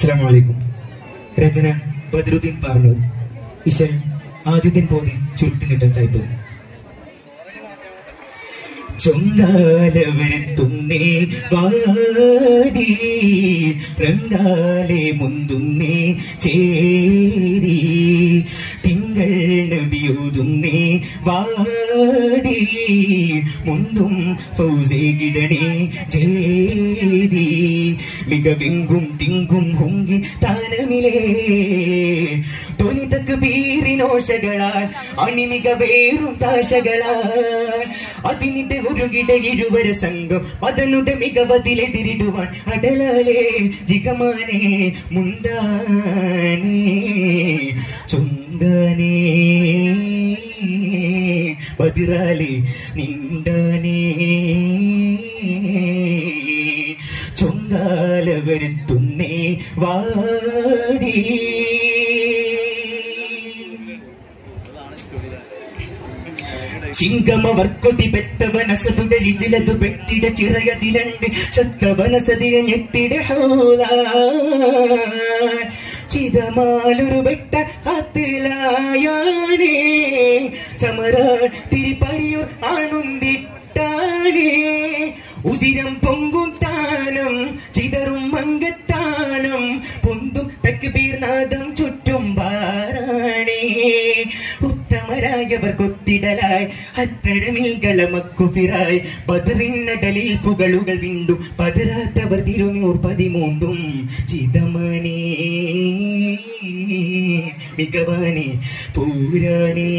അസ്സലാമു അലൈക്കും. രചന ബദ്രുദ്ദീൻ പാർണൂർ. ഇശൽ ആദ്യത്തിൻ പോതി ചുരുട്ടിനിട്ട ചായ്പ്. ചൊങ്കാലവരുത്തുന്നേ വാരി റങ്കാലെ മുന്തുന്നേ ചേരി തിങ്കൾ നബിയൂതുന്നേ വാരി മുന്തും ഫൗസേ കിടണേ ചേരി മികവെങ്കും തിങ്കും ഹുങ്കി താനമിലേ ധ്വനി തക്ബീറിനോശകളാൽ അണിമിക വേറും താശകളാൽ അതിനിടെ ഉരുകിട ഇരുവര സംഘം പതനുടെ മികവതിലെതിരിടുവാൻ അടലാലേ ജിഗമാനേ മുന്താനേ ചൊങ്കാനേ ബദിറാലേ നിണ്ടാനേ ചൊങ്കാല വരുത്തുന്നേ വാരി ചിങ്കമവർക്കൊതി പെത്തവനസതുടലി ചിലതു പെട്ടിട ചിറയതിലണ്ട് ശക്തവനസതിയ ഞെത്തിട ചിതമാലൊരു വെട്ട കത്തിലായാനേ ചമര തിരിപ്പരിയൂർ ആണുന്തിട്ടാനേ ഉദിരം പൊങ്കും താനം ചിതറും മങ്കത്താനം പൊന്തും തക്ബീർനാദം ചുറ്റും പാറാണേ ഉത്തമരായവർ കൊത്തിടലായി അത്തരമിൽകളമക്കുഫിറായി ബദറിന്നടലിൽ പുകളുകൾ വീണ്ടും പതരാത്തവർ തിരുനൂർ 13 ചിതമനേ മികവാനേ പൂരാനേ